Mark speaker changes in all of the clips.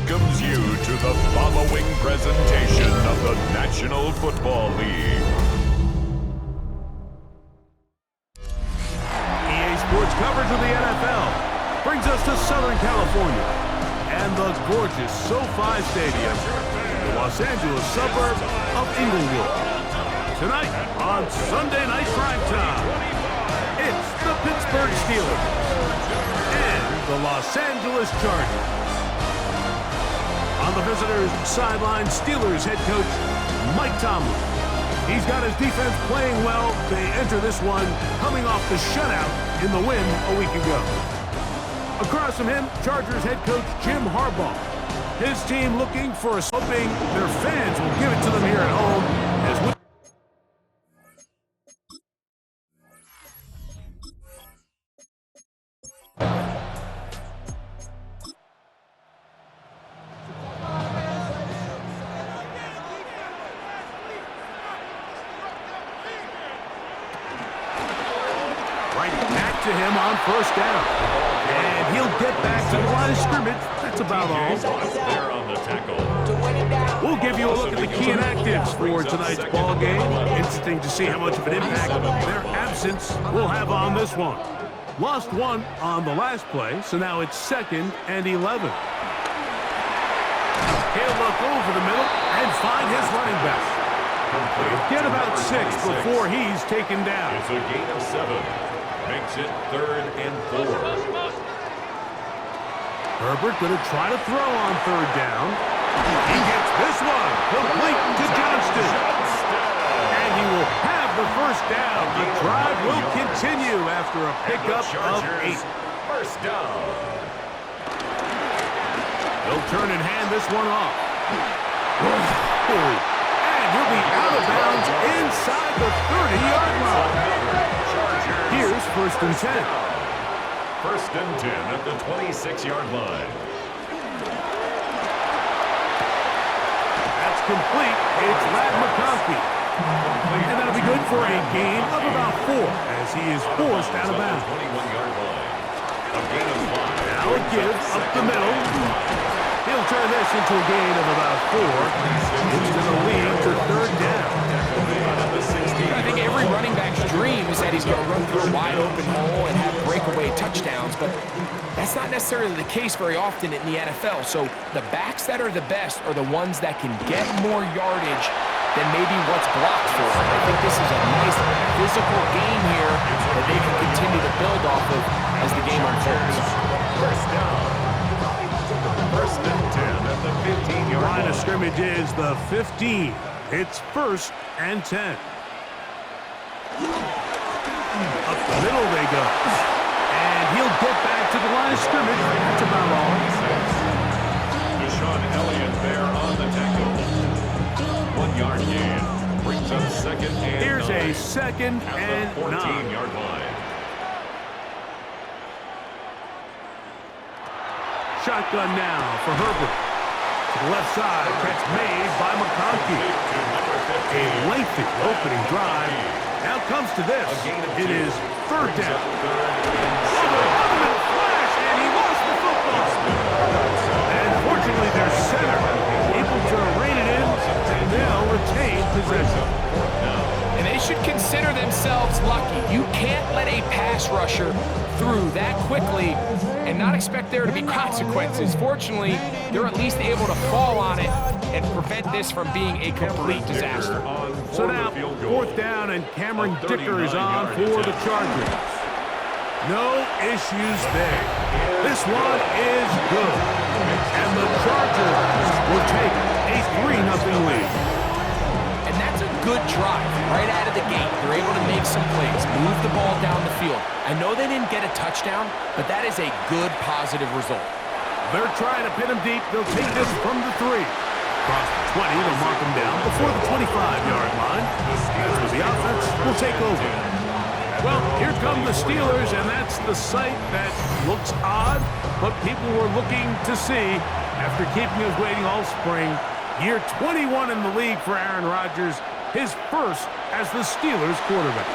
Speaker 1: welcomes you to the following presentation of the National Football League.
Speaker 2: EA Sports coverage of the NFL brings us to Southern California and the gorgeous SoFi Stadium, the Los Angeles suburb of Inglewood. Tonight on Sunday Night Primetime, it's the Pittsburgh Steelers and the Los Angeles Chargers. On the visitors' sideline, Steelers head coach Mike Tomlin. He's got his defense playing well. They enter this one coming off the shutout in the win a week ago. Across from him, Chargers head coach Jim Harbaugh. His team looking for a hoping their fans will give it to them here at home as we to him on first down. And he'll get back to the line of scrimmage. That's about all.
Speaker 1: There on the tackle.
Speaker 2: We'll give you a look at the key inactives for tonight's ball game. Interesting to see how much of an impact their absence will have on this one. Lost one on the last play, so now it's 2nd and 11. He'll look over the middle and find his running back. Get about 6 before he's taken down.
Speaker 1: It's a gain of 7. Makes it 3rd and 4.
Speaker 2: Herbert going to try to throw on 3rd down. He gets this one complete to Johnston. And he will have the first down. The drive will continue after a pickup of 8.
Speaker 1: First down.
Speaker 2: He'll turn and hand this one off. And he'll be out of bounds inside the 30-yard line. Here's 1st and 10.
Speaker 1: 1st and 10 at the 26-yard line.
Speaker 2: That's complete. It's Ladd McConkey. And that'll be good for a gain of about 4 as he is forced out of bounds.
Speaker 1: 21-yard line. A gain of 5.
Speaker 2: Now it gives up the middle. He'll turn this into a gain of about 4. It's going to lead to 3rd down.
Speaker 3: I think every running back's dream is that he's going to run through a wide open hole and have breakaway touchdowns, but that's not necessarily the case very often in the NFL. So the backs that are the best are the ones that can get more yardage than maybe what's blocked for. I think this is a nice physical game here that they can continue to build off of as the game unfolds.
Speaker 1: First down. 1st and 10 at the 15-yard line.
Speaker 2: Line of scrimmage is the 15. It's 1st and 10. Up the middle they go. And he'll get back to the line of scrimmage. That's about all.
Speaker 1: Deshaun Elliott there on the tackle. 1-yard gain. Brings up 2nd and 9.
Speaker 2: Here's a 2nd and 9.
Speaker 1: 14-yard line.
Speaker 2: Shotgun now for Herbert. To the left side, catch made by McConkey. A lengthy opening drive. Now comes to this. It is 3rd down. Flash, and he lost the football. And fortunately, their center able to rein it in, and they'll retain possession.
Speaker 3: And they should consider themselves lucky. You can't let a pass rusher through that quickly and not expect there to be consequences. Fortunately, they're at least able to fall on it and prevent this from being a complete disaster.
Speaker 2: So now, 4th down, and Cameron Dicker is on for the Chargers. No issues there. This one is good. And the Chargers will take a 3-0 lead.
Speaker 3: And that's a good drive right out of the gate. They're able to make some plays, move the ball down the field. I know they didn't get a touchdown, but that is a good, positive result.
Speaker 2: They're trying to pin him deep. They'll take this from the 3. Across the 20, they'll mark him down before the 25-yard line. That's where the offense will take over. Well, here come the Steelers, and that's the sight that looks odd, but people were looking to see after keeping us waiting all spring. Year 21 in the league for Aaron Rodgers, his first as the Steelers quarterback.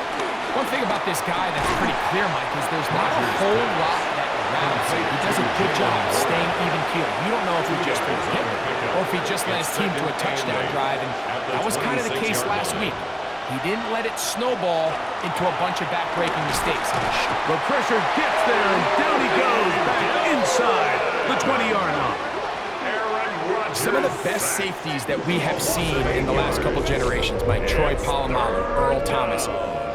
Speaker 3: One thing about this guy that's pretty clear, Mike, is there's not a whole lot that around him. He does a good job of staying even field. You don't know if he just threw a pick or if he just led his team to a touchdown drive, and that was kind of the case last week. He didn't let it snowball into a bunch of back-breaking mistakes.
Speaker 2: The pressure gets there, and down he goes back inside the 20-yard line.
Speaker 3: Some of the best safeties that we have seen in the last couple generations, like Troy Polamalu, Earl Thomas,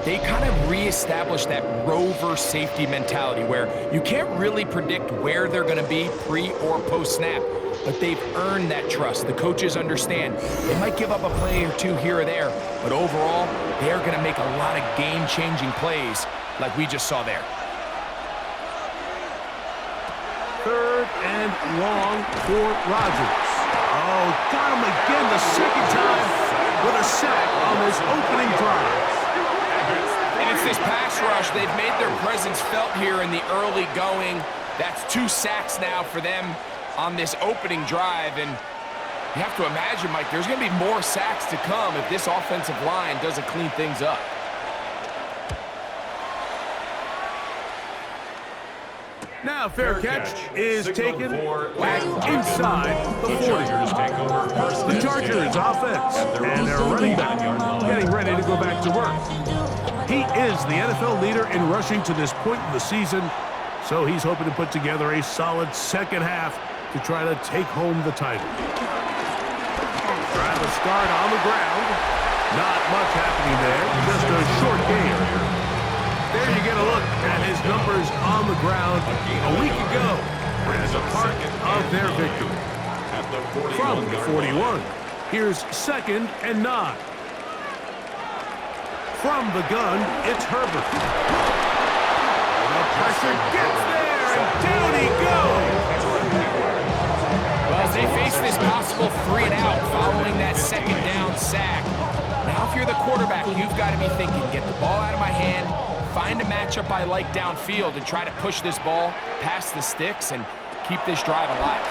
Speaker 3: they kind of reestablished that rover safety mentality where you can't really predict where they're going to be pre or post snap, but they've earned that trust. The coaches understand they might give up a play or two here or there, but overall, they are going to make a lot of game-changing plays like we just saw there.
Speaker 2: 3rd and long for Rodgers. Oh, got him again the second time with a sack on this opening drive.
Speaker 3: And it's this pass rush. They've made their presence felt here in the early going. That's 2 sacks now for them on this opening drive. And you have to imagine, Mike, there's going to be more sacks to come if this offensive line doesn't clean things up.
Speaker 2: Now fair catch is taken back inside the 40. The Chargers offense and their running back getting ready to go back to work. He is the NFL leader in rushing to this point in the season, so he's hoping to put together a solid second half to try to take home the title. Trying to start on the ground. Not much happening there, just a short game. There you get a look at his numbers on the ground a week ago as a part of their victory. From the 41, here's 2nd and 9. From the gun, it's Herbert. The pressure gets there, and down he goes.
Speaker 3: Well, as they face this possible 3-and-out following that 2nd down sack, now if you're the quarterback, you've got to be thinking, get the ball out of my hand, find a matchup I like downfield and try to push this ball past the sticks and keep this drive alive.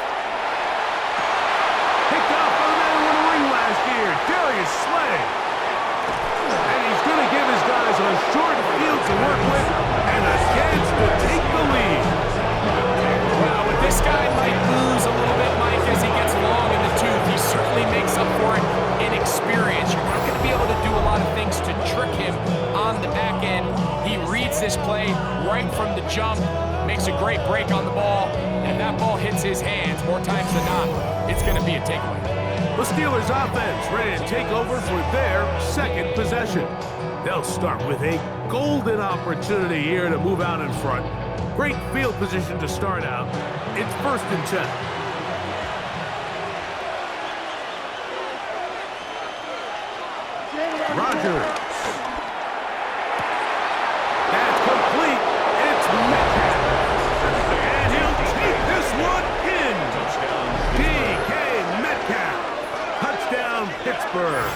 Speaker 2: Picked off by the man who won a ring last year, Darius Slay. And he's going to give his guys a short field to work with and a chance to take the lead.
Speaker 3: Now, with this guy might lose a little bit, Mike, as he gets long in the tooth. He certainly makes up for it in experience. You're not going to be able to do a lot of things to trick him on the back end. He reads this play right from the jump, makes a great break on the ball, and if that ball hits his hands more times than not, it's going to be a takeaway.
Speaker 2: The Steelers offense ready to take over for their 2nd possession. They'll start with a golden opportunity here to move out in front. Great field position to start out. It's 1st and 10. Rodgers. That's complete. It's Metcalf. And he'll take this one in. DK Metcalf. Touchdown, Pittsburgh.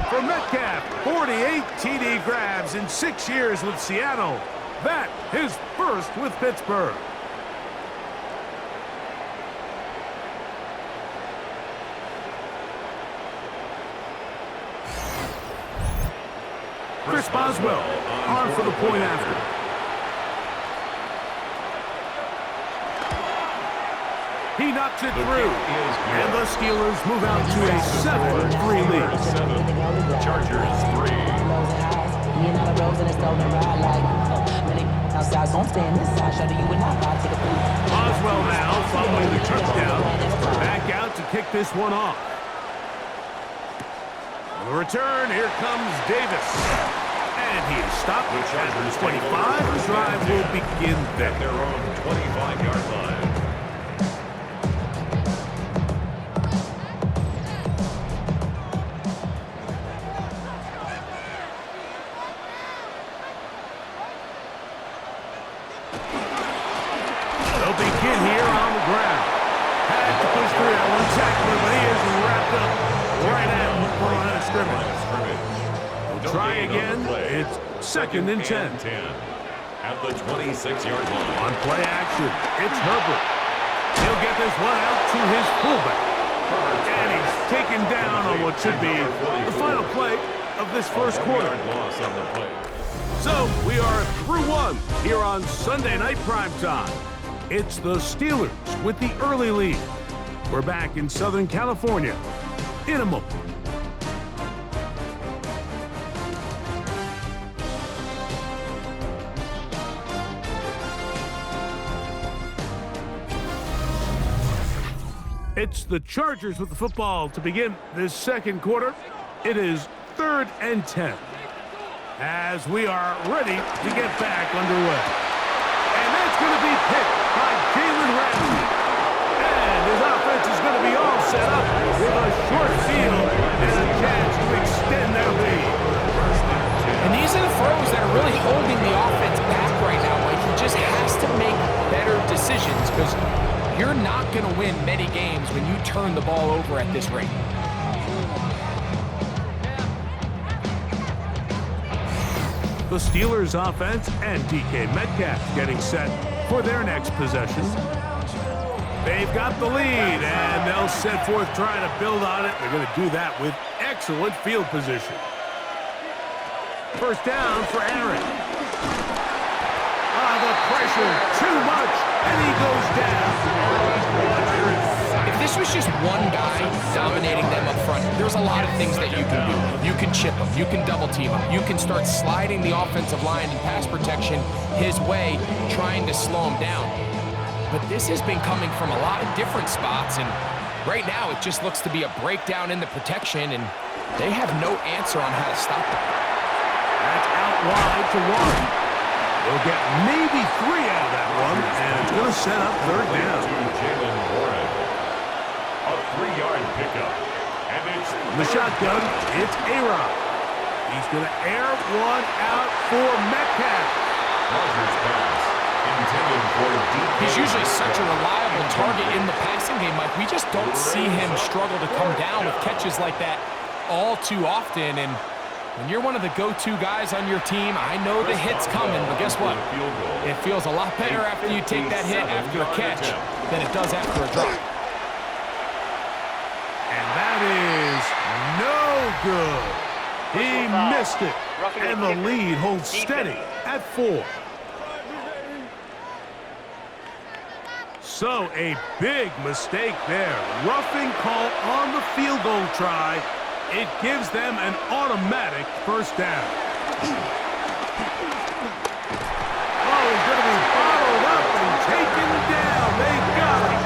Speaker 2: For Metcalf, 48 TD grabs in 6 years with Seattle. That his 1st with Pittsburgh. Chris Boswell on for the point after. He knocks it through, and the Steelers move out to a 7-3 lead.
Speaker 1: Chargers 3.
Speaker 2: Boswell now following the touchdown. Back out to kick this one off. On the return, here comes Davis. And he is stopped at the 25. The drive will begin there.
Speaker 1: At their own 25-yard line.
Speaker 2: They'll begin here on the ground. Had to push through that one tackler, but he is wrapped up right at the line of scrimmage. They'll try again. It's 2nd and 10.
Speaker 1: At the 26-yard line.
Speaker 2: On play action, it's Herbert. He'll get this one out to his fullback. And he's taken down on what should be the final play of this first quarter.
Speaker 1: Loss on the play.
Speaker 2: So we are through one here on Sunday Night Primetime. It's the Steelers with the early lead. We're back in Southern California in a moment. It's the Chargers with the football to begin this second quarter. It is 3rd and 10 as we are ready to get back underway. And that's going to be picked by Jalen Ramsey. And his offense is going to be all set up with a short field and a chance to extend their lead.
Speaker 3: And these are the throws that are really holding the offense back right now. Like, he just has to make better decisions because you're not going to win many games when you turn the ball over at this rate.
Speaker 2: The Steelers offense and DK Metcalf getting set for their next possession. They've got the lead, and they'll set forth trying to build on it. They're going to do that with excellent field position. First down for Aaron. The pressure, too much, and he goes down.
Speaker 3: If this was just one guy dominating them up front, there's a lot of things that you can do. You can chip him, you can double team him, you can start sliding the offensive line and pass protection his way, trying to slow him down. But this has been coming from a lot of different spots, and right now it just looks to be a breakdown in the protection, and they have no answer on how to stop it.
Speaker 2: That's out wide to one. They'll get maybe 3 out of that one, and it's going to set up 3rd down.
Speaker 1: Jalen Warren. A 3-yard pickup. And it's
Speaker 2: the shotgun, it's A-Rod. He's going to air one out for Metcalf.
Speaker 1: Rodgers pass. Intended for deep.
Speaker 3: He's usually such a reliable target in the passing game, Mike. We just don't see him struggle to come down with catches like that all too often, and when you're one of the go-to guys on your team, I know the hit's coming, but guess what? It feels a lot better after you take that hit after a catch than it does after a drop.
Speaker 2: And that is no good. He missed it, and the lead holds steady at 4. So a big mistake there. Roughing call on the field goal try. It gives them an automatic first down. Oh, he's going to be bottled up and taken down. They got him.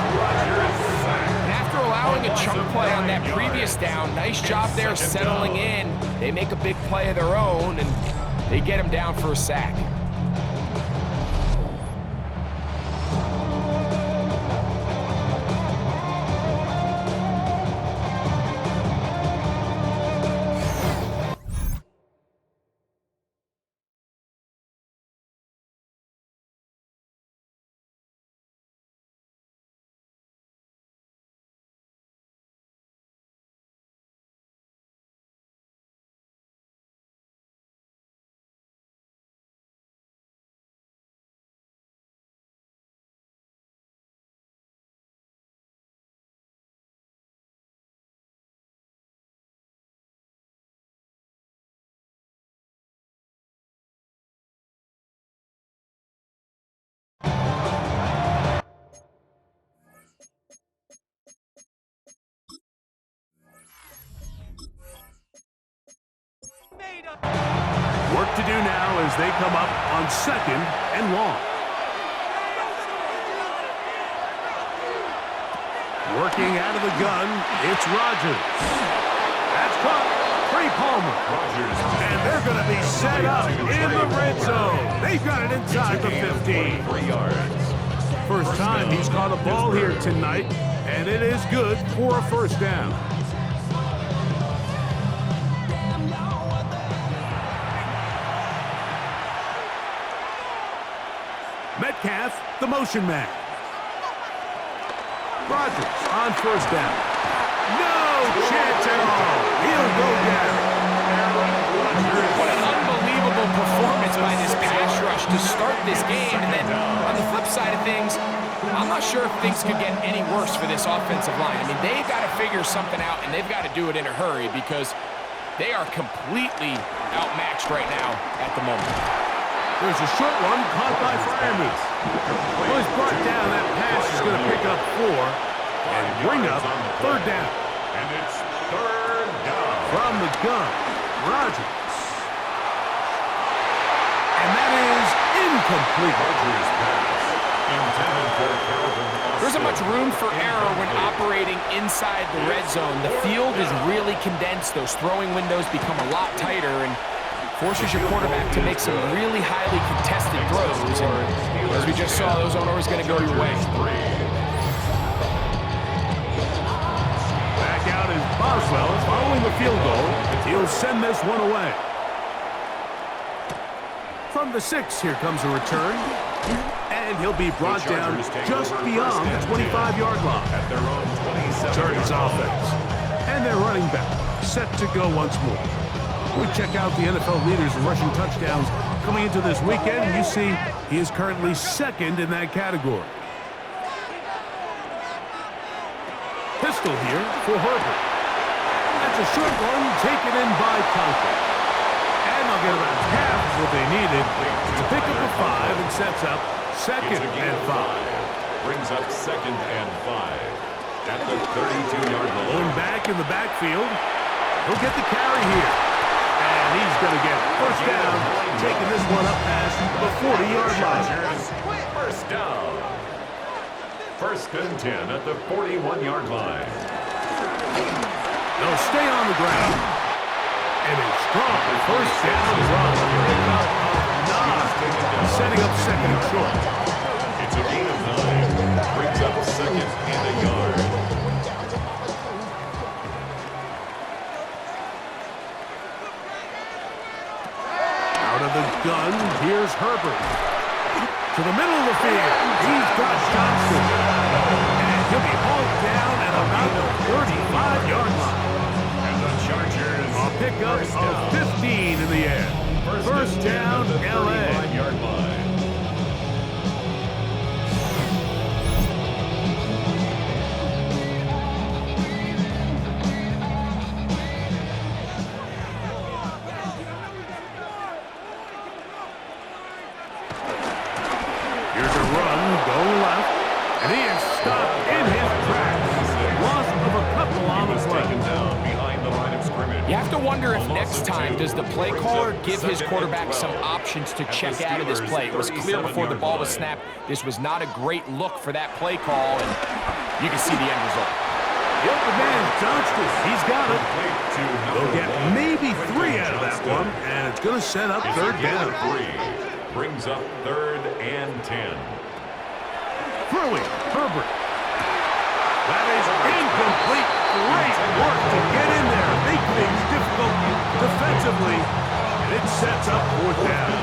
Speaker 3: And after allowing a chunk play on that previous down, nice job there settling in. They make a big play of their own, and they get him down for a sack.
Speaker 2: Work to do now as they come up on 2nd and long. Working out of the gun, it's Rodgers. That's caught. Trey Palmer. And they're going to be set up in the red zone. They've got it inside the 15.
Speaker 1: 3 yards.
Speaker 2: First time he's caught a ball here tonight, and it is good for a first down. Metcalf, the motion man. Rodgers on first down. No chance at all. He'll go down.
Speaker 3: What an unbelievable performance by this pass rush to start this game. And then on the flip side of things, I'm not sure if things could get any worse for this offensive line. I mean, they've got to figure something out, and they've got to do it in a hurry because they are completely outmatched right now at the moment.
Speaker 2: There's a short one caught by Freiermuth. Well, he's brought down that bring
Speaker 1: yards
Speaker 2: up
Speaker 1: on the
Speaker 2: third
Speaker 1: play.
Speaker 2: down.
Speaker 1: And it's third down.
Speaker 2: From the gun, Rodgers. And that is incomplete.
Speaker 1: Rodgers' pass intended for Calvin Austin.
Speaker 3: There isn't much room for error when operating inside the red zone. The field is really condensed. Those throwing windows become a lot tighter and forces your quarterback to make some really highly contested throws. And as we just saw, those aren't always going to go your way.
Speaker 2: Back out is Boswell following the field goal. He'll send this one away. From the 6, here comes a return. And he'll be brought down just beyond the 25-yard line.
Speaker 1: At their own 27.
Speaker 2: Chargers offense. And their running back set to go once more. We check out the NFL leaders in rushing touchdowns coming into this weekend, and you see he is currently second in that category. Pistol here for Herbert. That's a short one taken in by Conklin. And they'll get about half of what they needed to pick up a 5 and sets up second and 5.
Speaker 1: Brings up second and 5. At the 32-yard line.
Speaker 2: Pulling back in the backfield. He'll get the carry here. And he's going to get first down, taking this one up past the 40-yard line.
Speaker 1: First down. First and 10 at the 41-yard line.
Speaker 2: They'll stay on the ground. And a strong first down run. Pickup of 9. Setting up second and short.
Speaker 1: It's a gain of 9. Brings up second and a yard.
Speaker 2: Out of the gun, here's Herbert. To the middle of the field, he's got Johnson. And he'll be hauled down at about the 35-yard line.
Speaker 1: And the Chargers.
Speaker 2: A pickup of 15 in the air. First down, L.A.
Speaker 1: 35-yard line.
Speaker 2: Here's a run, going left, and he is stopped in his tracks. Loss of a couple on the
Speaker 1: Was
Speaker 2: play.
Speaker 1: taken down behind the line of scrimmage.
Speaker 3: You have to wonder if
Speaker 1: A loss
Speaker 3: next
Speaker 1: of
Speaker 3: time
Speaker 1: 2.
Speaker 3: does the play
Speaker 1: Brings
Speaker 3: caller
Speaker 1: up
Speaker 3: give his
Speaker 1: second
Speaker 3: quarterback
Speaker 1: and
Speaker 3: some
Speaker 1: 12.
Speaker 3: options to
Speaker 1: At the
Speaker 3: check out of this
Speaker 1: Steelers'
Speaker 3: play. It was clear before the ball was
Speaker 1: 37-yard line.
Speaker 3: snapped. This was not a great look for that play call, and you can see the end result.
Speaker 2: Yep, the man Johnston, he's got it.
Speaker 1: Complete to
Speaker 2: They'll
Speaker 1: number
Speaker 2: get
Speaker 1: 1.
Speaker 2: maybe 3 out of that one, and it's going to set up
Speaker 1: It's a
Speaker 2: third
Speaker 1: gain
Speaker 2: down.
Speaker 1: of 3. Brings up third and 10.
Speaker 2: Throwing, Herbert. That is incomplete. Great work to get in there. Make things difficult defensively, and it sets up fourth down.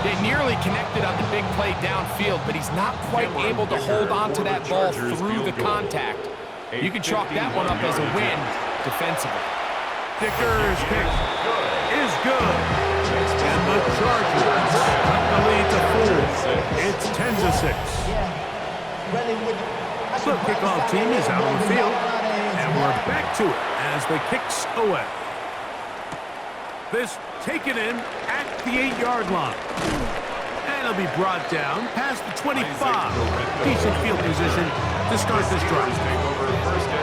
Speaker 3: They nearly connected on the big play downfield, but he's not quite able to hold on to that ball through the contact. You can chalk that one up as a win defensively.
Speaker 2: Dicker's kick is good. And the Chargers cut the lead to 4. It's 10-6. The kickoff team is out on the field, and we're back to it as the kicks away. This taken in at the 8-yard line. And it'll be brought down past the 25. Decent field position to start this drive.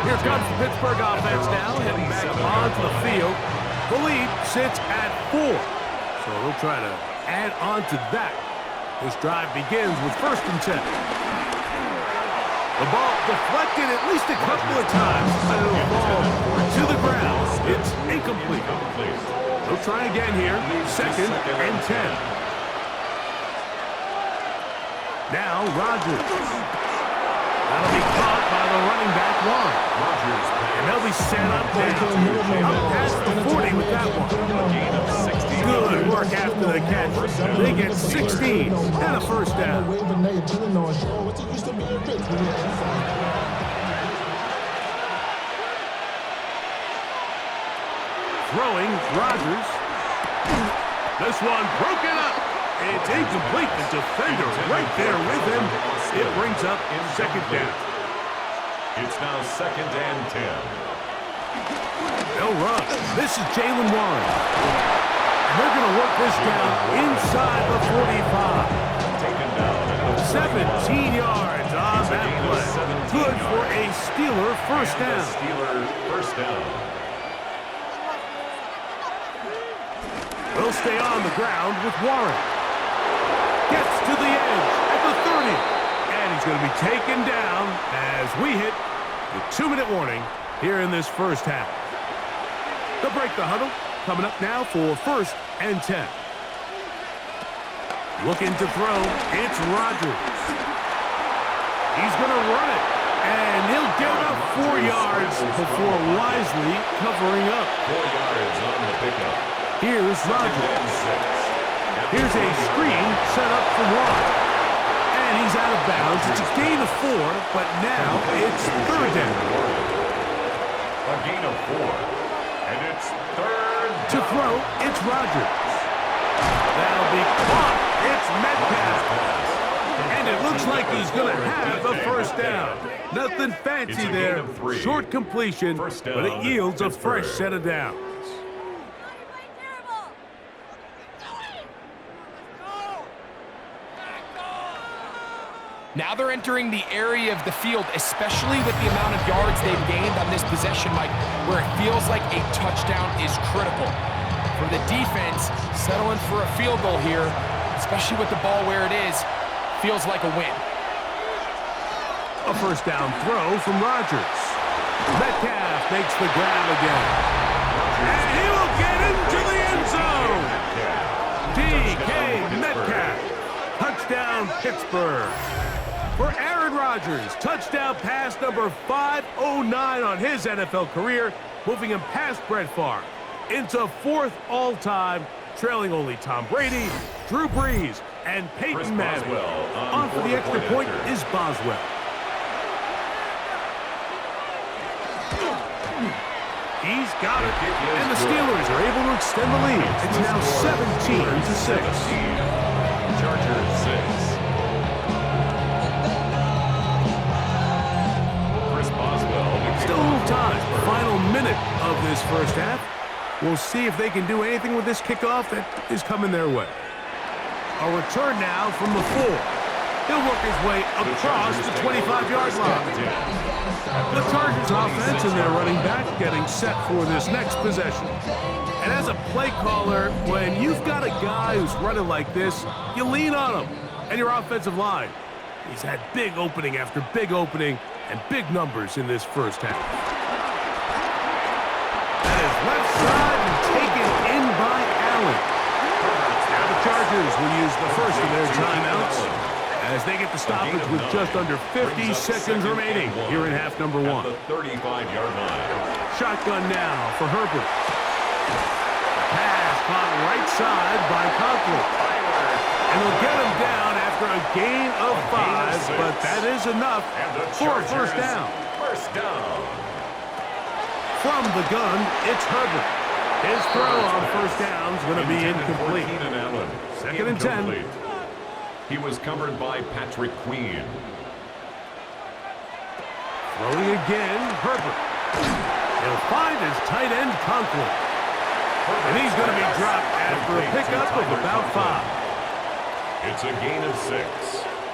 Speaker 2: Here comes the Pittsburgh offense now, heading back onto the field. The lead sits at 4. So they'll try to add on to that. This drive begins with first and 10. The ball deflected at least a couple of times, but it'll fall to the ground. It's incomplete. They'll try again here. Second and 10. Now Rodgers. That'll be caught by the running back Warren. And they'll be set up down. Up past the 40 with that one. Good work after the catch. They get 16 and a first down. Throwing, Rodgers. This one broken up. It's incomplete. The defender right there with him. It brings up second down.
Speaker 1: It's now second and 10.
Speaker 2: They'll run. This is Jalen Warren. And they're going to work this down inside the 45.
Speaker 1: Taken down at the
Speaker 2: 17 yards on that play. good for a Steeler first
Speaker 1: And
Speaker 2: down.
Speaker 1: the Steelers first down.
Speaker 2: Will stay on the ground with Warren. Gets to the edge at the 30. And he's going to be taken down as we hit the 2-minute warning here in this first half. They'll break the huddle. Coming up now for 1st and 10. Looking to throw. It's Rodgers. He's going to run it. And he'll get about 4 yards before wisely covering up.
Speaker 1: 4 yards on the pickup.
Speaker 2: Here's Rodgers. Here's a screen set up for Watt. And he's out of bounds. It's a gain of 4, but now it's 3rd down.
Speaker 1: A gain of 4. And it's 3rd down.
Speaker 2: To throw, it's Rodgers. That'll be caught. It's Metcalf. And it looks like he's going to have a first down. Nothing fancy there. Short completion, but it yields a fresh set of downs.
Speaker 3: Now they're entering the area of the field, especially with the amount of yards they've gained on this possession, Mike, where it feels like a touchdown is critical. For the defense, settling for a field goal here, especially with the ball where it is, feels like a win.
Speaker 2: A first down throw from Rodgers. Metcalf makes the grab again. And he will get into the end zone. DK Metcalf. Touchdown, Pittsburgh. For Aaron Rodgers, touchdown pass number 509 on his NFL career, moving him past Brett Favre into 4th all-time, trailing only Tom Brady, Drew Brees, and Peyton Manning. On for the extra point is Boswell. He's got it, and the Steelers are able to extend the lead. It's now 17-6.
Speaker 1: Chargers 6. Chris Boswell.
Speaker 2: Still a little time. Final minute of this first half. We'll see if they can do anything with this kickoff that is coming their way. A return now from the 4. He'll work his way across the 25-yard line. The Chargers offense and their running back getting set for this next possession. And as a play caller, when you've got a guy who's running like this, you lean on him and your offensive line. He's had big opening after big opening and big numbers in this first half. That is left side and taken in by Allen. Now the Chargers will use the first of their timeouts as they get the stoppage with just under 50 seconds remaining here in half number 1.
Speaker 1: The 35-yard line.
Speaker 2: Shotgun now for Herbert. Pass caught right side by Conklin. And they'll get him down after a gain of 5, but that is enough for a first down.
Speaker 1: First down.
Speaker 2: From the gun, it's Herbert. His throw on first down is going to be incomplete. Second and 10.
Speaker 1: He was covered by Patrick Queen.
Speaker 2: Throwing again, Herbert. He'll find his tight end, Conklin. And he's going to be dropped after a pickup of about 5.
Speaker 1: It's a gain of 6.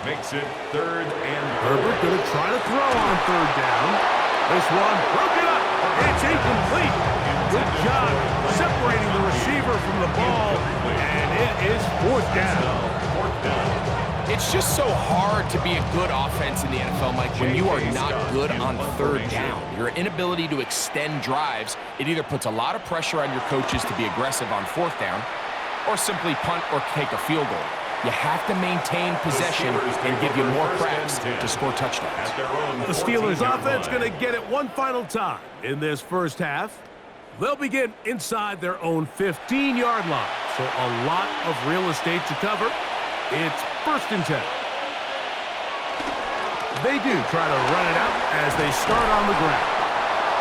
Speaker 1: Makes it 3rd and
Speaker 2: Herbert going to try to throw on 3rd down. This one broken up. It's incomplete. Good job separating the receiver from the ball. And it is 4th down.
Speaker 3: It's just so hard to be a good offense in the NFL, Mike, when you are not good on 3rd down. Your inability to extend drives, it either puts a lot of pressure on your coaches to be aggressive on 4th down or simply punt or take a field goal. You have to maintain possession and give you more cracks to score touchdowns.
Speaker 2: The Steelers offense going to get it one final time in this first half. They'll begin inside their own 15-yard line, so a lot of real estate to cover. It's 1st and 10. They do try to run it out as they start on the ground.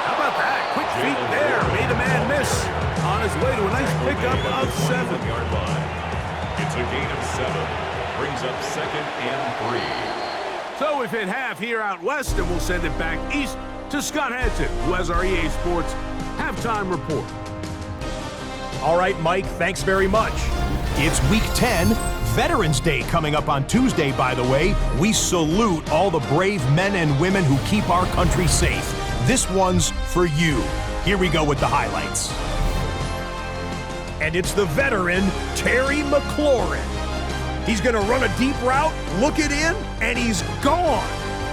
Speaker 2: How about that? Quick feet there. Made a man miss on his way to a nice pickup of 7.
Speaker 1: It's a gain of 7. Brings up 2nd and 3.
Speaker 2: So we've hit half here out west, and we'll send it back east to Scott Hanson, who has our EA Sports halftime report.
Speaker 4: All right, Mike, thanks very much. It's Week 10. Veterans Day coming up on Tuesday, by the way. We salute all the brave men and women who keep our country safe. This one's for you. Here we go with the highlights. And it's the veteran, Terry McLaurin. He's going to run a deep route, look it in, and he's gone.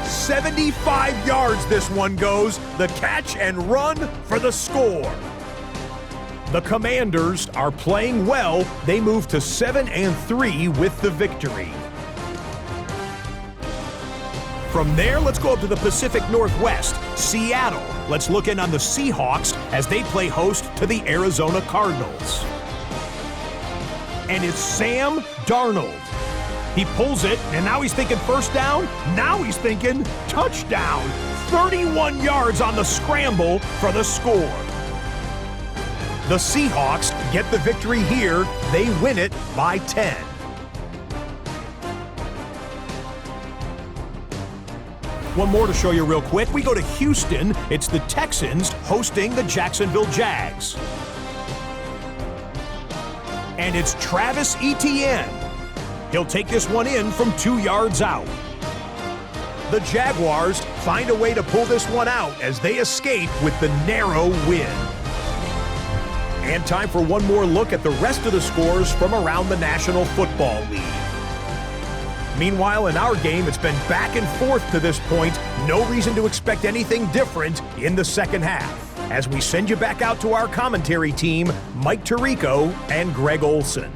Speaker 4: 75 yards this one goes. The catch and run for the score. The Commanders are playing well. They move to 7-3 with the victory. From there, let's go up to the Pacific Northwest, Seattle. Let's look in on the Seahawks as they play host to the Arizona Cardinals. And it's Sam Darnold. He pulls it, and now he's thinking first down. Now he's thinking touchdown. 31 yards on the scramble for the score. The Seahawks get the victory here. They win it by 10. One more to show you real quick. We go to Houston. It's the Texans hosting the Jacksonville Jags. And it's Travis Etienne. He'll take this one in from 2 yards out. The Jaguars find a way to pull this one out as they escape with the narrow win. And time for one more look at the rest of the scores from around the National Football League. Meanwhile, in our game, it's been back and forth to this point. No reason to expect anything different in the second half. As we send you back out to our commentary team, Mike Tirico and Greg Olson.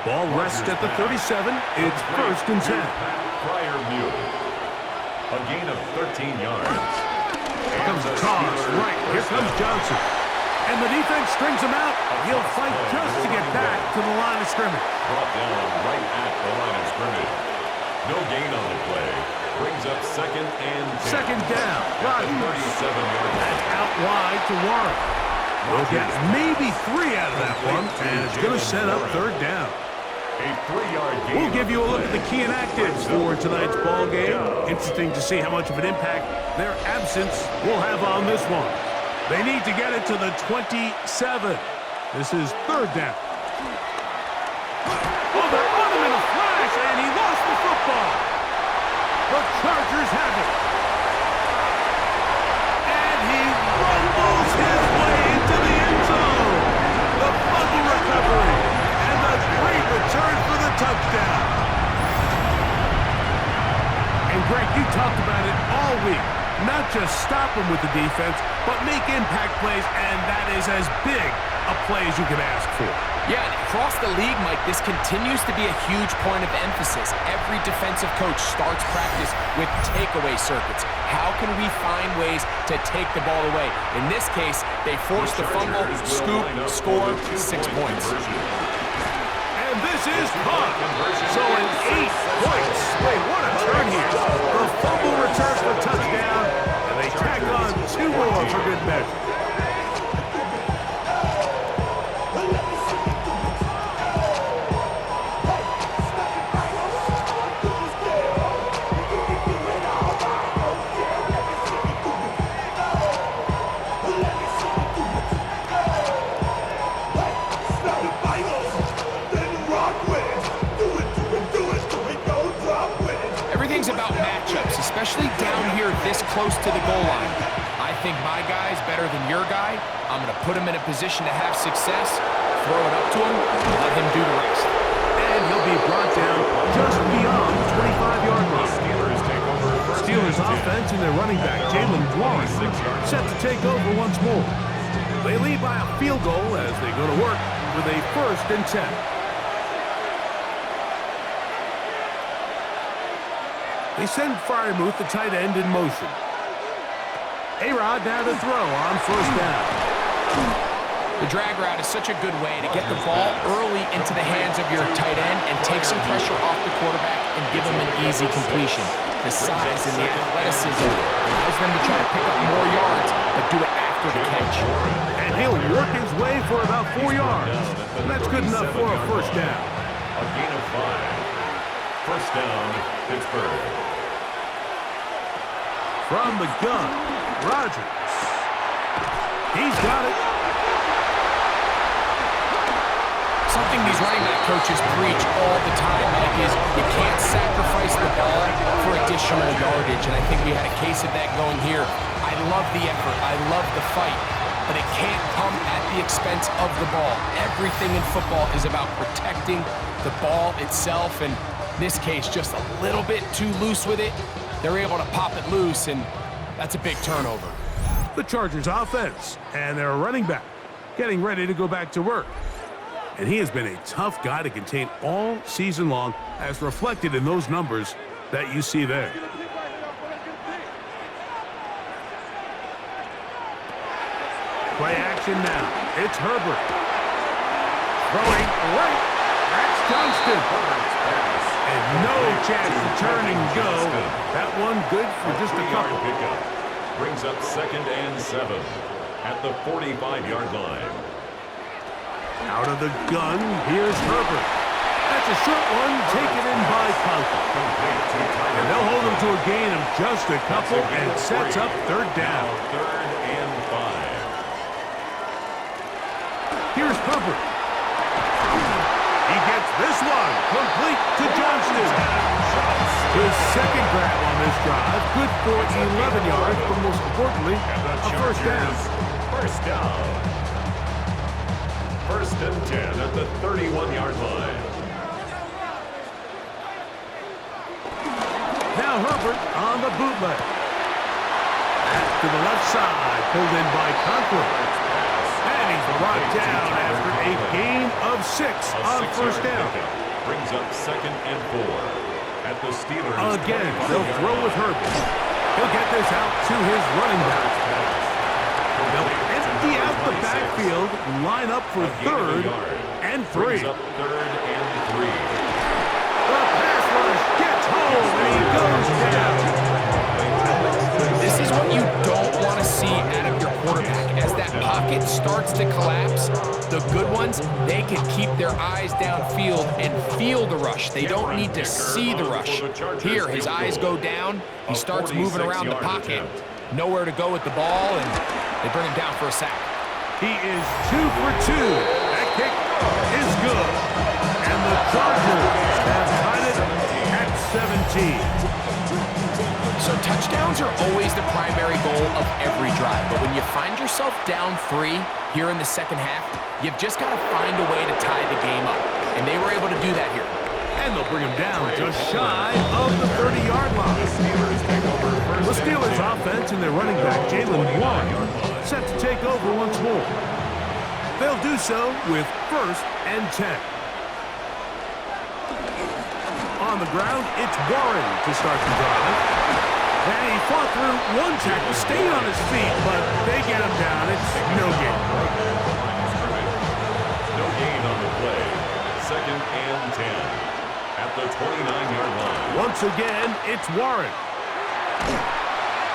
Speaker 2: Ball rests at the 37. It's first and 10.
Speaker 1: Freiermuth. A gain of 13 yards.
Speaker 2: Here comes a toss. Right. Here comes Johnson. And the defense strings him out. He'll fight just to get back to the line of scrimmage.
Speaker 1: Brought down right at the line of scrimmage. No gain on the play. Brings up second and 10.
Speaker 2: Second down. Rodgers.
Speaker 1: 37-yard line.
Speaker 2: Out wide to Warren. We'll get maybe 3 out of that one, and it's going to set up third down.
Speaker 1: A 3-yard gain.
Speaker 2: We'll give you a look at the key inactives for tonight's ball game. Interesting to see how much of an impact their absence will have on this one. They need to get it to the 27. This is third down. Oh, they're on him in a flash, and he lost the football. The Chargers have it. And he rumbles his way into the end zone. The fumble recovery. Great return for the touchdown. And Greg, you talked about it all week. Not just stop them with the defense, but make impact plays, and that is as big a play as you can ask for.
Speaker 3: Yeah, and across the league, Mike, this continues to be a huge point of emphasis. Every defensive coach starts practice with takeaway circuits. How can we find ways to take the ball away? In this case, they forced the fumble, scoop, score, 6 points.
Speaker 2: And this is caught. So an 8 points. Wait, what a turn here. The fumble returns for touchdown, and they tack on 2 more for good measure.
Speaker 3: Everything's about matchups, especially down here this close to the goal line. I think my guy's better than your guy. I'm going to put him in a position to have success, throw it up to him, and let him do the rest.
Speaker 2: And he'll be brought down just beyond the 25-yard line.
Speaker 1: Steelers take over.
Speaker 2: Steelers offense and their running back, Jalen Warren, set to take over once more. They lead by a field goal as they go to work with a 1st and 10. They send Freiermuth, the tight end, in motion. A-Rod now to throw on 1st down.
Speaker 3: The drag route is such a good way to get the ball early into the hands of your tight end and take some pressure off the quarterback and give him an easy completion. The size and the athleticism allows them to try to pick up more yards, but do it after the catch.
Speaker 2: And he'll work his way for about 4 yards. And that's good enough for a 1st down.
Speaker 1: A gain of 5. 1st down, Pittsburgh.
Speaker 2: From the gun, Rodgers. He's got it.
Speaker 3: Something these running back coaches preach all the time, Mike, is you can't sacrifice the ball for additional yardage, and I think we had a case of that going here. I love the effort. I love the fight, but it can't come at the expense of the ball. Everything in football is about protecting the ball itself, and in this case, just a little bit too loose with it. They're able to pop it loose, and that's a big turnover.
Speaker 2: The Chargers offense and their running back getting ready to go back to work. And he has been a tough guy to contain all season long, as reflected in those numbers that you see there. Play action now. It's Herbert. Throwing right. That's Johnston. And no chance to turn and go. That one good for just a couple.
Speaker 1: Pickup brings up 2nd and 7 at the 45-yard line.
Speaker 2: Out of the gun, here's Herbert. That's a short one taken in by Conklin. And they'll hold him to a gain of just a couple and sets up 3rd down.
Speaker 1: 3rd and 5.
Speaker 2: Here's Herbert. He gets this one complete to Johnston. His 2nd grab on this drive, good for 11 yards, but most importantly, a 1st down.
Speaker 1: 1st down. 1st and 10 at the 31-yard line.
Speaker 2: Now Herbert on the bootleg. Back to the left side, pulled in by Conklin. And he's brought down after a gain of 6 on 1st down.
Speaker 1: Brings up 2nd and 4 at the Steelers.
Speaker 2: Again, they'll throw with Herbert. He'll get this out to his running back. They'll empty out the backfield, line up for 3rd and 3.
Speaker 1: Brings up 3rd and 3.
Speaker 2: The pass rush gets home, and he goes down.
Speaker 3: This is what you don't want to see out of your quarterback. As that pocket starts to collapse, the good ones, they can keep their eyes downfield and feel the rush. They don't need to see the rush. Here, his eyes go down. He starts moving around the pocket. Nowhere to go with the ball, and they bring him down for a sack.
Speaker 2: He is 2 for 2. That kick is good. And the Chargers have tied it at 17.
Speaker 3: So touchdowns are always the primary goal of every drive. But when you find yourself down 3 here in the 2nd half, you've just got to find a way to tie the game up. And they were able to do that here.
Speaker 2: And they'll bring him down just shy of the 30-yard line. The Steelers offense and their running back, Jalen Warren, set to take over once more. They'll do so with 1st and 10. On the ground, it's Warren to start the drive. And he fought through one tackle, stayed on his feet, but they get him down. It's no gain.
Speaker 1: No gain on the play. 2nd and 10 at the 29-yard line.
Speaker 2: Once again, it's Warren.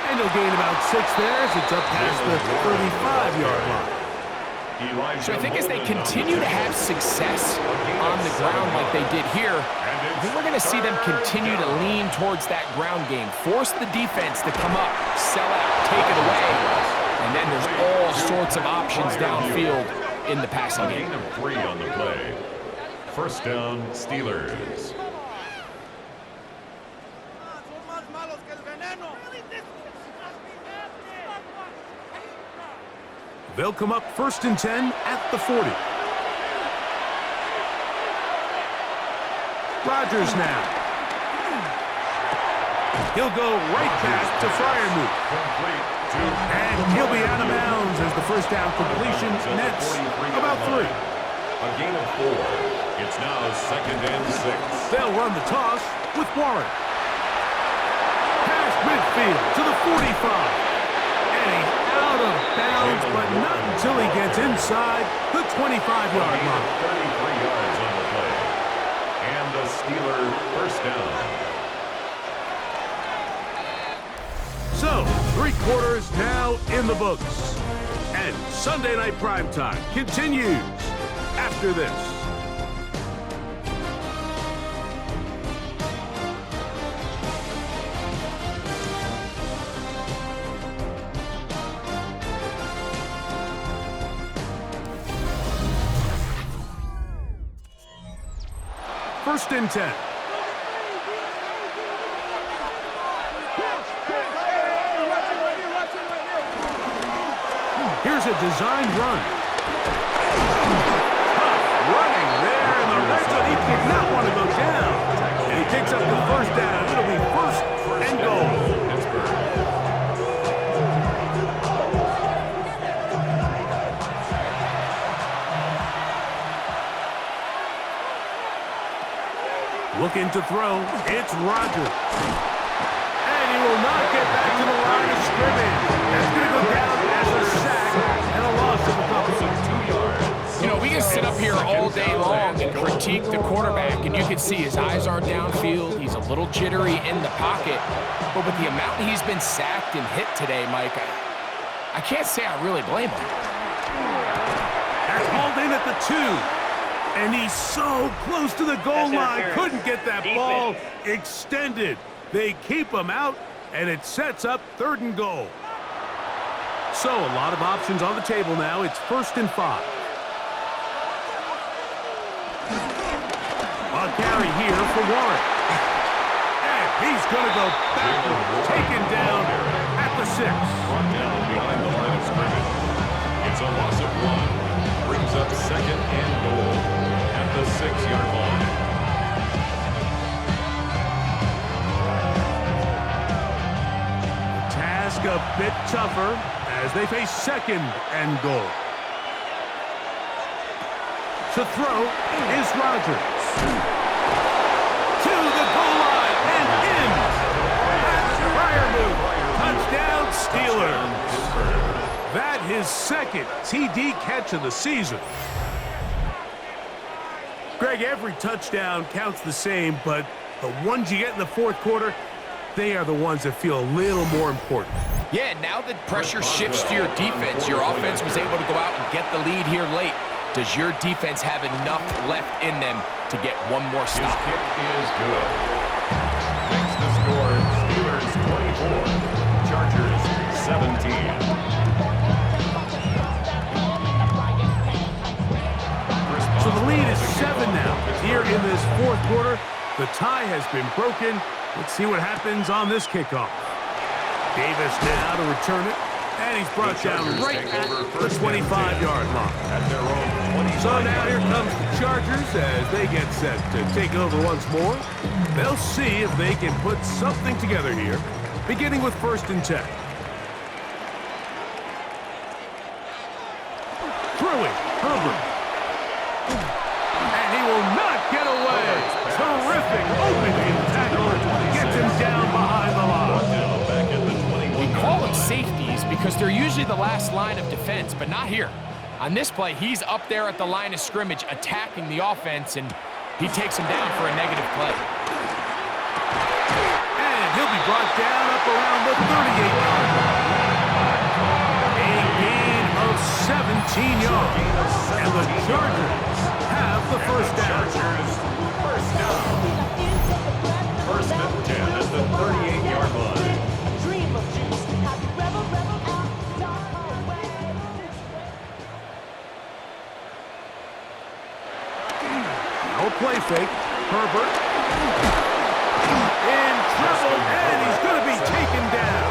Speaker 2: And he'll gain about 6 there as it's up past the 35-yard line.
Speaker 3: So I think as they continue to have success on the ground like they did here, I think we're going to see them continue to lean towards that ground game, force the defense to come up, sell out, take it away, and then there's all sorts of options downfield in the passing game.
Speaker 1: Gain of 3 on the play. 1st down, Steelers.
Speaker 2: They'll come up 1st and 10 at the 40. Rodgers now. He'll go right back to Freiermuth. And he'll be out of bounds as the first down completion nets about 3.
Speaker 1: A gain of 4. It's now 2nd and 6.
Speaker 2: They'll run the toss with Warren. Past midfield to the 45. And he's out of bounds, but not until he gets inside the 25-yard line.
Speaker 1: 33 yards on the play. And the Steelers first down.
Speaker 2: So, 3 quarters now in the books. And Sunday Night Primetime continues after this. First and 10. Here's a designed run. Tough running there in the red zone. He did not want to go down. And he picks up the first down. It'll be 1st and goal. Looking to throw. It's Rodgers. And he will not get back to the line of scrimmage. That's going to go down as a sack and a loss of a couple of 2 yards.
Speaker 3: You know, we can sit up here all day long and critique the quarterback, and you can see his eyes aren't downfield. He's a little jittery in the pocket. But with the amount he's been sacked and hit today, Mike, I can't say I really blame him.
Speaker 2: That's hauled in at the 2. And he's so close to the goal line. Couldn't get that ball extended. They keep him out, and it sets up 3rd and goal. So a lot of options on the table now. It's 1st and 5. A carry here for Warren. And he's going to go backward, taken down at the 6.
Speaker 1: Brought down behind the line of scrimmage. It's a loss of 1. Brings up 2nd and goal at the 6-yard line.
Speaker 2: Task a bit tougher as they face 2nd and goal. To throw is Rodgers. To the goal line and in. That's Freiermuth. Touchdown Steelers. That his 2nd TD catch of the season. Greg, every touchdown counts the same, but the ones you get in the 4th quarter, they are the ones that feel a little more important.
Speaker 3: Yeah, now that pressure shifts to your defense, your offense was able to go out and get the lead here late. Does your defense have enough left in them to get one more stop?
Speaker 1: His kick is good. Makes the score Steelers 24, Chargers 17.
Speaker 2: So the lead is 7 now. Here in this 4th quarter, the tie has been broken. Let's see what happens on this kickoff. Davis now to return it. And he's brought down right at the 25-yard line.
Speaker 1: At their own 25.
Speaker 2: So now here comes the Chargers as they get set to take over once more. They'll see if they can put something together here, beginning with 1st and 10. Throwing, Herbert. And he will not get away. Terrific opening tackle. Gets him down behind the line.
Speaker 3: We call them safeties because they're usually the last line of defense, but not here. On this play, he's up there at the line of scrimmage attacking the offense, and he takes him down for a negative play.
Speaker 2: And he'll be brought down up around the 38-yard line. A gain of 17 yards. And the Chargers have the first down.
Speaker 1: First down. 1st and 10 at the 38-yard line.
Speaker 2: No play fake. Herbert in trouble, and he's going to be taken down.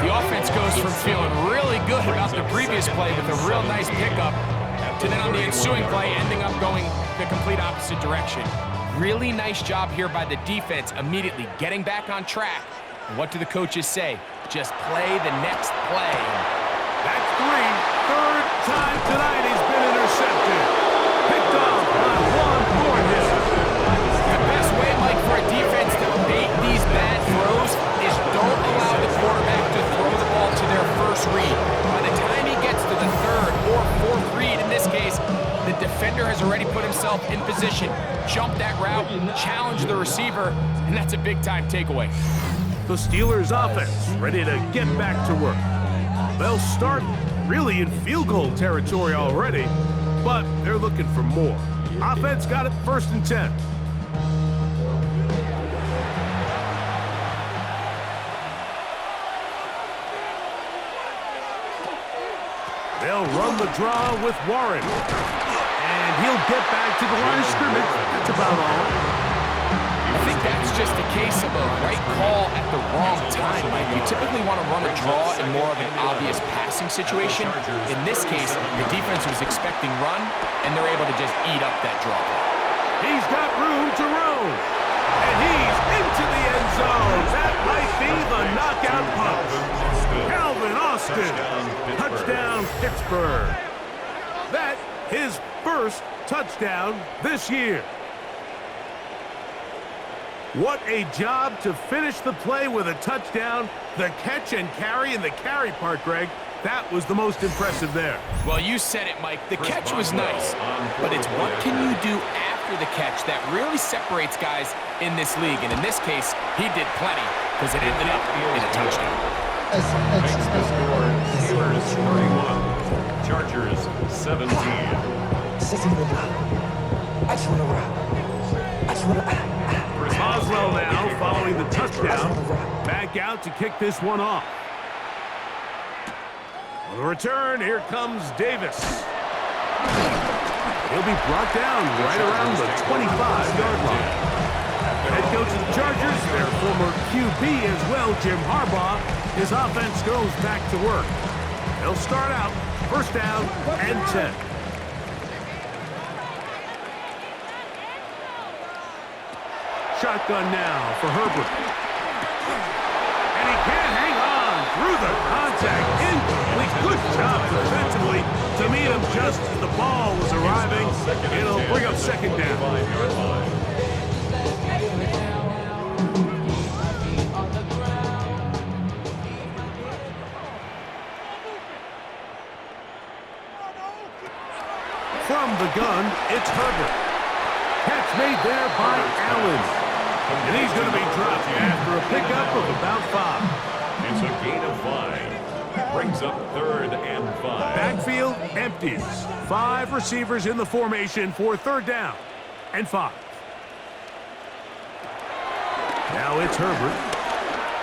Speaker 3: The offense goes from feeling really good about the previous play with a real nice pickup to then on the ensuing play ending up going the complete opposite direction. Really nice job here by the defense, immediately getting back on track. And what do the coaches say? Just play the next play.
Speaker 2: That's 3. Third time tonight he's been intercepted. Picked off by Juan Thornhill.
Speaker 3: The best way, Mike, for a defense to bait these bad throws is don't allow the quarterback to throw the ball to their first read. By the time he gets to the third or fourth read, in this case, the defender has already put himself in position, jumped that route, challenged the receiver, and that's a big-time takeaway.
Speaker 2: The Steelers offense ready to get back to work. They'll start really in field goal territory already, but they're looking for more. Offense got it 1st and 10. They'll run the draw with Warren. And he'll get back to the line of scrimmage. That's about all.
Speaker 3: I think that's just a case of a right call at the wrong time, Mike. You typically want to run a draw in more of an obvious passing situation. In this case, the defense was expecting run, and they're able to just eat up that draw.
Speaker 2: He's got room to roam. And he's into the end zone. That might be the knockout punch. Calvin Austin. Touchdown, Pittsburgh. That his first touchdown this year. What a job to finish the play with a touchdown. The catch and carry, and the carry part, Greg, that was the most impressive there.
Speaker 3: Well, you said it, Mike. The catch was nice, but it's what can you do after the catch that really separates guys in this league. And in this case, he did plenty because it ended up in a touchdown.
Speaker 1: Makes the score Steelers 31, Chargers 17.
Speaker 2: Boswell now following the touchdown. Back out to kick this one off. On the return, here comes Davis. He'll be brought down right around the 25-yard line. The head coach of the Chargers, their former QB as well, Jim Harbaugh, his offense goes back to work. They'll start out 1st down and 10. Shotgun now for Herbert. And he can't hang on through the contact. Incomplete. Good job defensively to meet him just as the ball was arriving. It'll bring up 2nd down. From the gun, it's Herbert. Catch made there by Allen. And he's going to be dropped after a pickup of about 5.
Speaker 1: It's a gain of 5. Brings up 3rd and 5.
Speaker 2: Backfield empties. 5 receivers in the formation for 3rd down and 5. Now it's Herbert.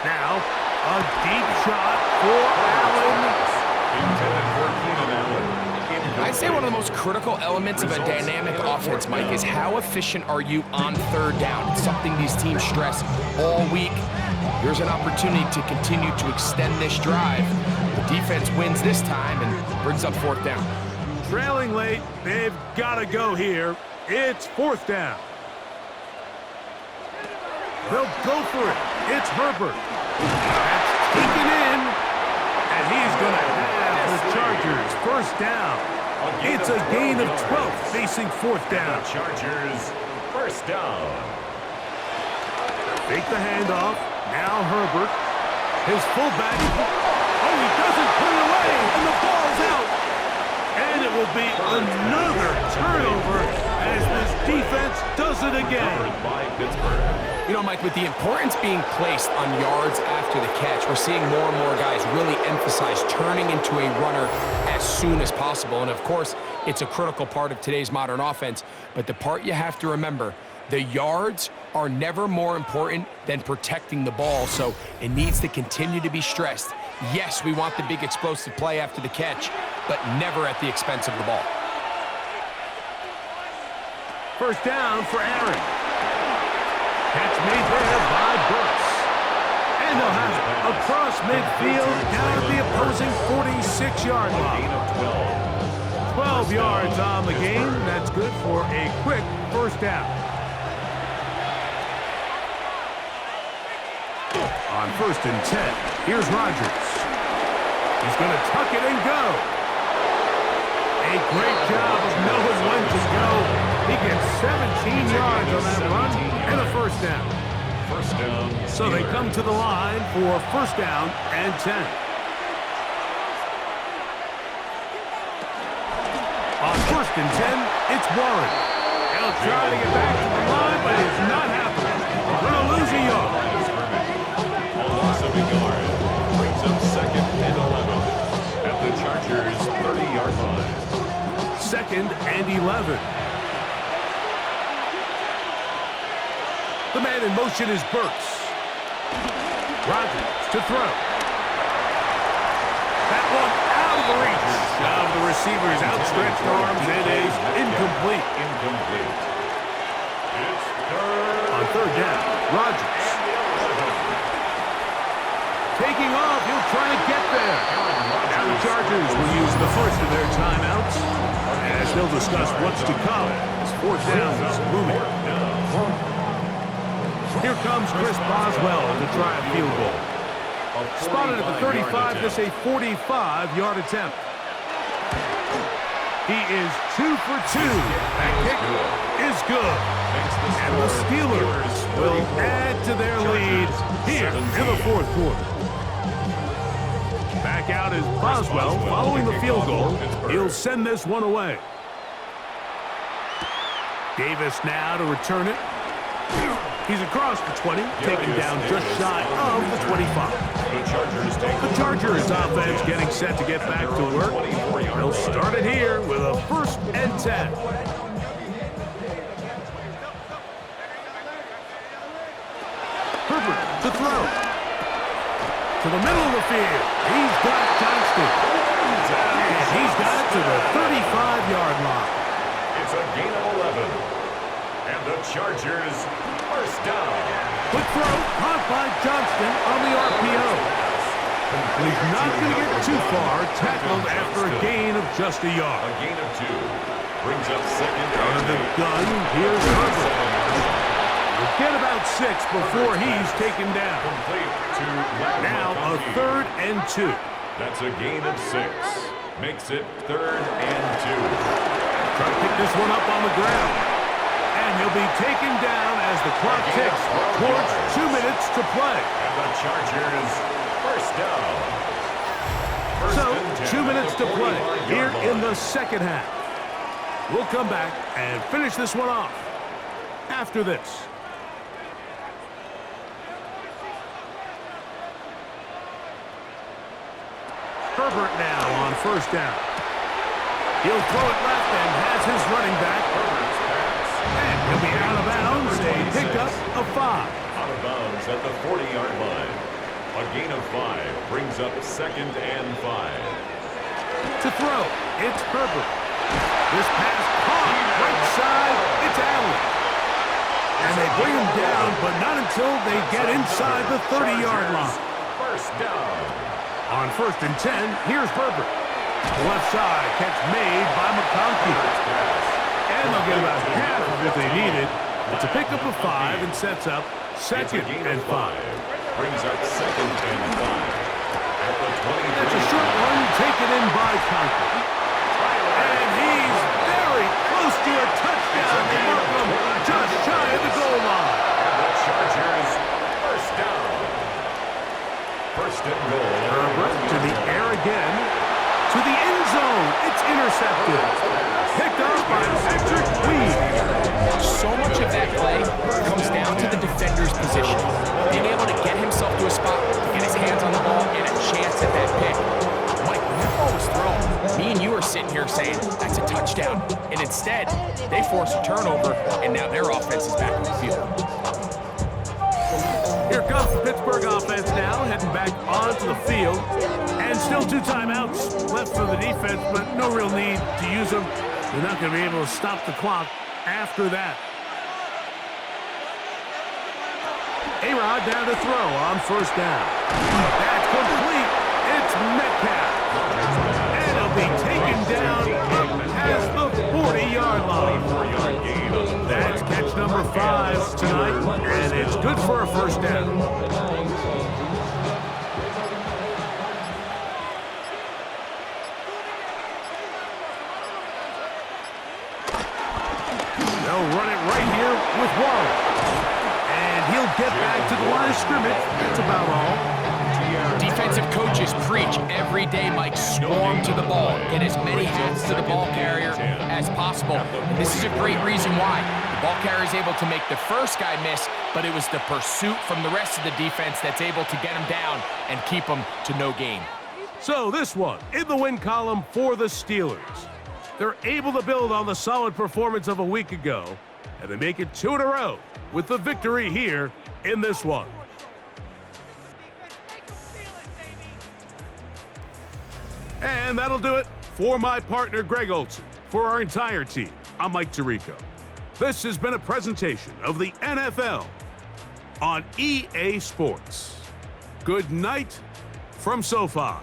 Speaker 2: Now a deep shot for Allen.
Speaker 1: Intended for Keenan Allen.
Speaker 3: I'd say one of the most critical elements of a dynamic offense, Mike, is how efficient are you on 3rd down. It's something these teams stress all week. Here's an opportunity to continue to extend this drive. The defense wins this time and brings up 4th down.
Speaker 2: Trailing late, they've got to go here. It's 4th down. They'll go for it. It's Herbert. That's taken in, and he's going to have the Chargers 1st down. It's a gain of 12 facing 4th down.
Speaker 1: Chargers 1st down.
Speaker 2: Fake the handoff. Now Herbert. His fullback. Oh, he doesn't put it away, and the ball's out. And it will be another turnover as this defense does it again.
Speaker 1: By Pittsburgh.
Speaker 3: You know, Mike, with the importance being placed on yards after the catch, we're seeing more and more guys really emphasize turning into a runner as soon as possible. And, of course, it's a critical part of today's modern offense. But the part you have to remember, the yards are never more important than protecting the ball, so it needs to continue to be stressed. Yes, we want the big explosive play after the catch, but never at the expense of the ball.
Speaker 2: 1st down for Aaron. Catch made there by Burks. And they'll have it across midfield down at the opposing 46-yard line. 12 yards on the game. That's good for a quick first down. On 1st and 10, here's Rodgers. He's going to tuck it and go. A great job of knowing when to go. He gets 17 yards on that run and a first down.
Speaker 1: First down.
Speaker 2: So they come to the line for 1st down and 10. On 1st and 10, it's Warren. He'll try to get back to the line, but it's not happening. We're going to lose a yard.
Speaker 1: A loss of a yard. Brings up 2nd and 11 at the Chargers' 30-yard line.
Speaker 2: 2nd and 11. The man in motion is Burks. Rodgers to throw. That one out of the reach of the receiver's outstretched arms. It is incomplete.
Speaker 1: It's third.
Speaker 2: On 3rd down, Rodgers. Taking off, he'll try to get there. Now the Chargers will use the first of their timeouts as they'll discuss what's to come as 4th down is looming. Here comes Chris Boswell to try a field goal. Spotted at the 35, this a 45-yard attempt. He is 2 for 2. That kick is good. And the Steelers will add to their lead here in the 4th quarter. Back out is Boswell following the field goal. He'll send this one away. Davis now to return it. He's across the 20, taken down just shy of the 25. The Chargers offense getting set to get back to work. They'll start it here with a 1st and 10. Herbert to throw. To the middle of the field. He's got Johnston. And he's got it to the 35-yard line.
Speaker 1: It's a gain of 11. And the Chargers, 1st down.
Speaker 2: Quick throw, caught by Johnston on the RPO. And he's not going to get too far, tackled after a gain of just a yard.
Speaker 1: A gain of 2. Brings up 2nd
Speaker 2: Out of the
Speaker 1: and 8.
Speaker 2: gun, here's Herbert. He'll get about 6 before he's taken down.
Speaker 1: Complete to Larry
Speaker 2: Now a
Speaker 1: McConkey.
Speaker 2: 3rd and 2.
Speaker 1: That's a gain of 6. Makes it 3rd and 2.
Speaker 2: Try to pick this one up on the ground. And he'll be taken down as the clock ticks towards 2 minutes to play.
Speaker 1: And the Chargers, 1st down. First
Speaker 2: So,
Speaker 1: and 10
Speaker 2: 2 minutes
Speaker 1: at the
Speaker 2: to play
Speaker 1: 45-yard
Speaker 2: here in
Speaker 1: line.
Speaker 2: the 2nd half. We'll come back and finish this one off after this. Herbert now on 1st down. He'll throw it left and has his running back. And he'll be out of bounds. A pickup of 5.
Speaker 1: Out of bounds at the 40-yard line. A gain of 5 brings up 2nd and 5.
Speaker 2: To throw, it's Herbert. This pass caught right side. It's Allen. And they bring him down, but not until they get inside the 30-yard line.
Speaker 1: 1st down.
Speaker 2: On 1st and 10, here's Herbert. Left side, catch made by McConkey. And they'll get about half of what they needed. It's a pickup of 5 and sets up 2nd and 5.
Speaker 1: Brings up 2nd and 5. At the 20.
Speaker 2: That's a short one taken in by Conklin. And he's very close to a touchdown. They mark him just shy of the goal line.
Speaker 1: And the Chargers, 1st down. 1st and goal.
Speaker 2: Herbert to the air again. To the end zone. It's intercepted. Picked up by Patrick Queen.
Speaker 3: So much of that play comes down to the defender's position. Being able to get himself to a spot, get his hands on the ball, and a chance at that pick. Mike, when that ball was thrown, me and you are sitting here saying, that's a touchdown. And instead, they force a turnover, and now their offense is back on the field.
Speaker 2: Here comes the Pittsburgh offense now, heading back onto the field. And still 2 timeouts left for the defense, but no real need to use them. They're not going to be able to stop the clock after that. A-Rod down to throw on first down. That's complete. It's Metcalf. And he'll be taken down up past the 40-yard line. That's catch number 5 tonight, and it's good for a first down. They'll run it right here with Waller. And he'll get back to the line of scrimmage. That's about all.
Speaker 3: Defensive coaches preach every day, Mike, swarm to the ball. Get as many hands to the ball carrier as possible. And this is a great reason why. The ball carrier is able to make the first guy miss, but it was the pursuit from the rest of the defense that's able to get him down and keep him to no gain.
Speaker 2: So this one, in the win column for the Steelers. They're able to build on the solid performance of a week ago, and they make it 2 in a row with the victory here in this one. And that'll do it for my partner, Greg Olsen. For our entire team, I'm Mike Tirico. This has been a presentation of the NFL on EA Sports. Good night from SoFi.